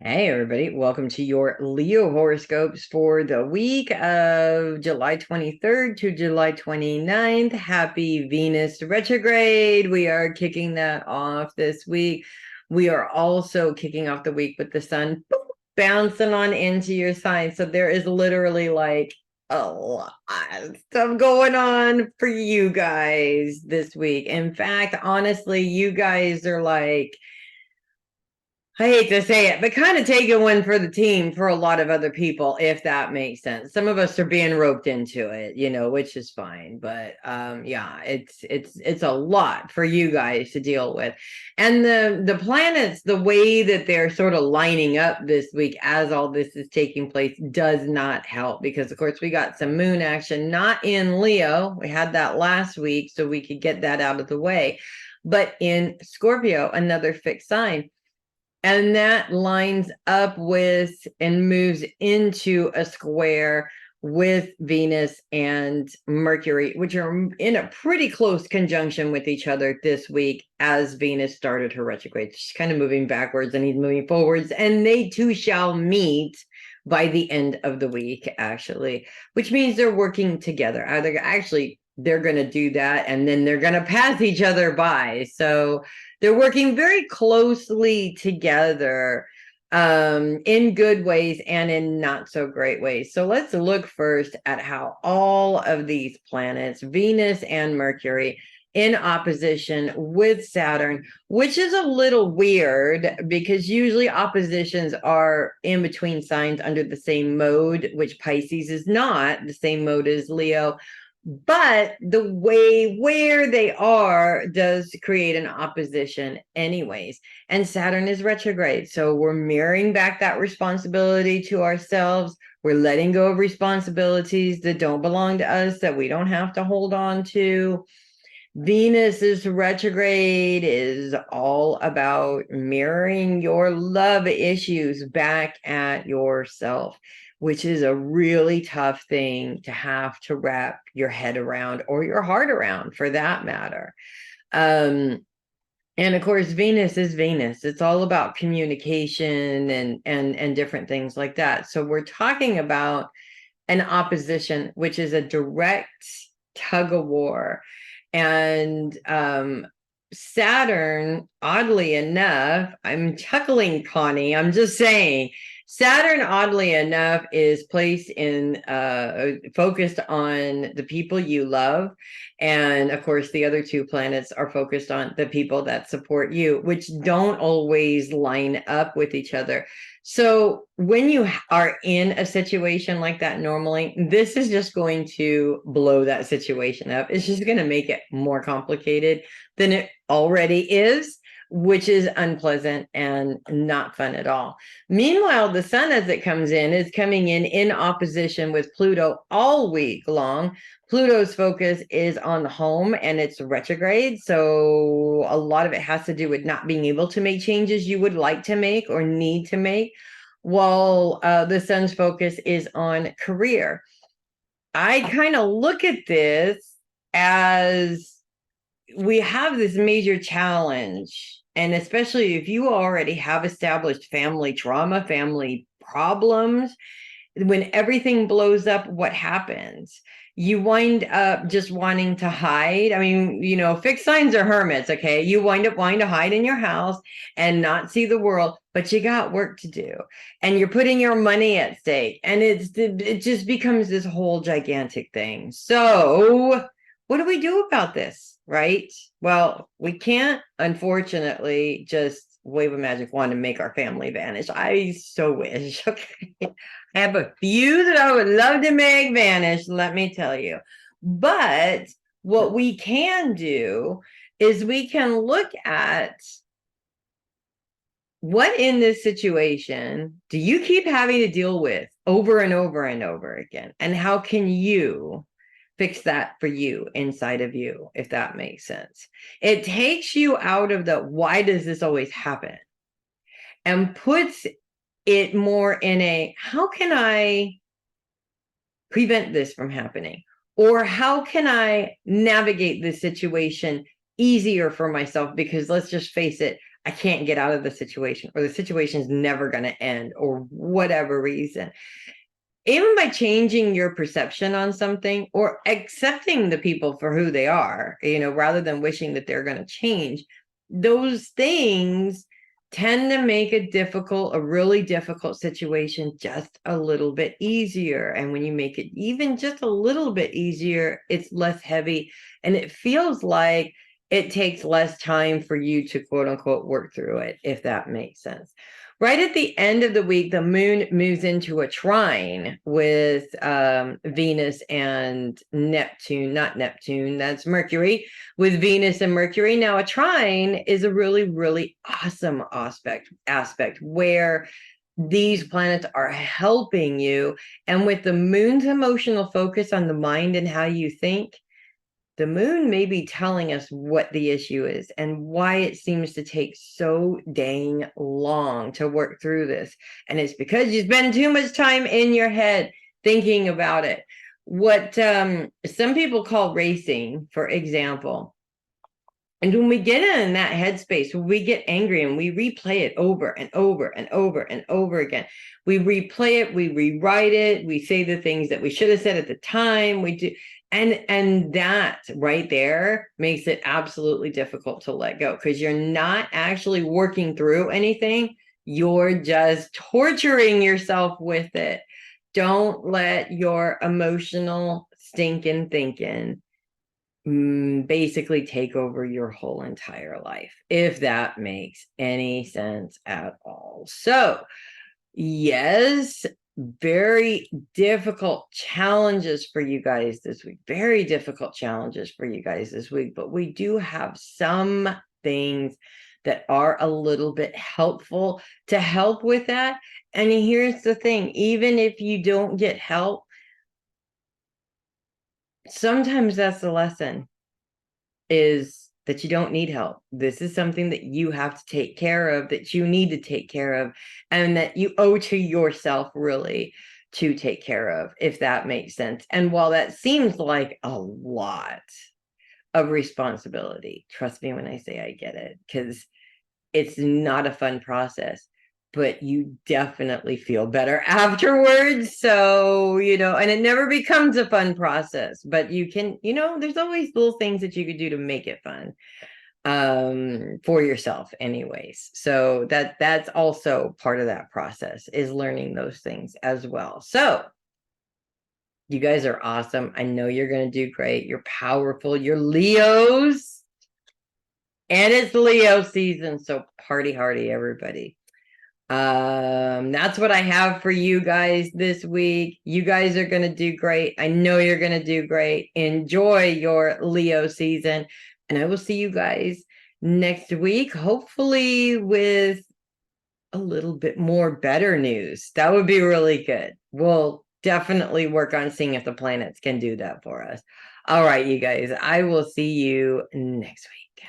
Hey, everybody. Welcome to your Leo horoscopes for the week of July 23rd to July 29th. Happy Venus retrograde. We are kicking that off this week. We are also kicking off the week with the sun bouncing on into your sign. So there is literally like a lot of stuff going on for you guys this week. In fact, honestly, you guys are like, I hate to say it, but kind of taking one for the team for a lot of other people, if that makes sense. Some of us are being roped into it, which is fine. But yeah, it's a lot for you guys to deal with. And the planets, the way that they're sort of lining up this week as all this is taking place does not help because of course we got some moon action, not in Leo. We had that last week, so we could get that out of the way. But in Scorpio, another fixed sign. And that lines up with and moves into a square with Venus and Mercury, which are in a pretty close conjunction with each other this week as Venus started her retrograde. She's kind of moving backwards and he's moving forwards, and they too shall meet by the end of the week, actually, which means they're working together. They're going to do that and then they're going to pass each other by. So they're working very closely together in good ways and in not so great ways. So let's look first at how all of these planets, Venus and Mercury, in opposition with Saturn, which is a little weird because usually oppositions are in between signs under the same mode, which Pisces is not the same mode as Leo. But the way where they are does create an opposition anyways. And Saturn is retrograde. So we're mirroring back that responsibility to ourselves. We're letting go of responsibilities that don't belong to us, that we don't have to hold on to. Venus's retrograde is all about mirroring your love issues back at yourself, which is a really tough thing to have to wrap your head around, or your heart around for that matter. And of course, Venus is Venus. It's all about communication and different things like that. So we're talking about an opposition, which is a direct tug of war. And Saturn, oddly enough, I'm chuckling, Connie, I'm just saying, Saturn, oddly enough, is placed in focused on the people you love. And of course, the other two planets are focused on the people that support you, which don't always line up with each other. So when you are in a situation like that, normally, this is just going to blow that situation up. It's just going to make it more complicated than it already is, which is unpleasant and not fun at all. Meanwhile, the sun, as it comes in, is coming in opposition with Pluto all week long. Pluto's focus is on the home and it's retrograde. So a lot of it has to do with not being able to make changes you would like to make or need to make, while the sun's focus is on career. I kind of look at this as we have this major challenge. And especially if you already have established family trauma, family problems, when everything blows up, what happens? You wind up just wanting to hide. I mean, fixed signs are hermits, okay? You wind up wanting to hide in your house and not see the world, but you got work to do. And you're putting your money at stake. And it just becomes this whole gigantic thing. So what do we do about this, right? Well, we can't, unfortunately, just wave a magic wand and make our family vanish. I so wish. Okay. I have a few that I would love to make vanish, let me tell you. But what we can do is we can look at what in this situation do you keep having to deal with over and over and over again? And how can you fix that for you inside of you, if that makes sense? It takes you out of the why does this always happen and puts it more in a how can I prevent this from happening? Or how can I navigate this situation easier for myself? Because let's just face it, I can't get out of the situation, or the situation is never going to end, or whatever reason. Even by changing your perception on something, or accepting the people for who they are, rather than wishing that they're going to change, those things tend to make a really difficult situation just a little bit easier. And when you make it even just a little bit easier, it's less heavy, and it feels like it takes less time for you to quote unquote work through it, if that makes sense. Right at the end of the week, the moon moves into a trine with Venus and Neptune, not Neptune, that's Mercury, with Venus and Mercury. Now, a trine is a really, really awesome aspect where these planets are helping you. And with the moon's emotional focus on the mind and how you think, the moon may be telling us what the issue is and why it seems to take so dang long to work through this. And it's because you spend too much time in your head thinking about it. What some people call racing, for example. And when we get in that headspace, when we get angry and we replay it over and over and over and over again, we replay it, we rewrite it, we say the things that we should have said at the time, we do. And that right there makes it absolutely difficult to let go, because you're not actually working through anything. You're just torturing yourself with it. Don't let your emotional stinking thinking basically take over your whole entire life, if that makes any sense at all. So, yes, very difficult challenges for you guys this week. Very difficult challenges for you guys this week, but we do have some things that are a little bit helpful to help with that. And here's the thing, even if you don't get help, sometimes that's the lesson, is that you don't need help. This is something that you have to take care of, that you need to take care of, and that you owe to yourself really to take care of, if that makes sense. And while that seems like a lot of responsibility, trust me when I say I get it, because it's not a fun process, but you definitely feel better afterwards. So, and it never becomes a fun process, but you can, there's always little things that you could do to make it fun for yourself anyways. So that's also part of that process, is learning those things as well. So you guys are awesome. I know you're going to do great. You're powerful. You're Leos. And it's Leo season, so party hardy, everybody. That's what I have for you guys this week. You guys are going to do great. I know you're going to do great. Enjoy your Leo season, and I will see you guys next week, hopefully with a little bit more better news. That would be really good. We'll definitely work on seeing if the planets can do that for us. All right, you guys, I will see you next week.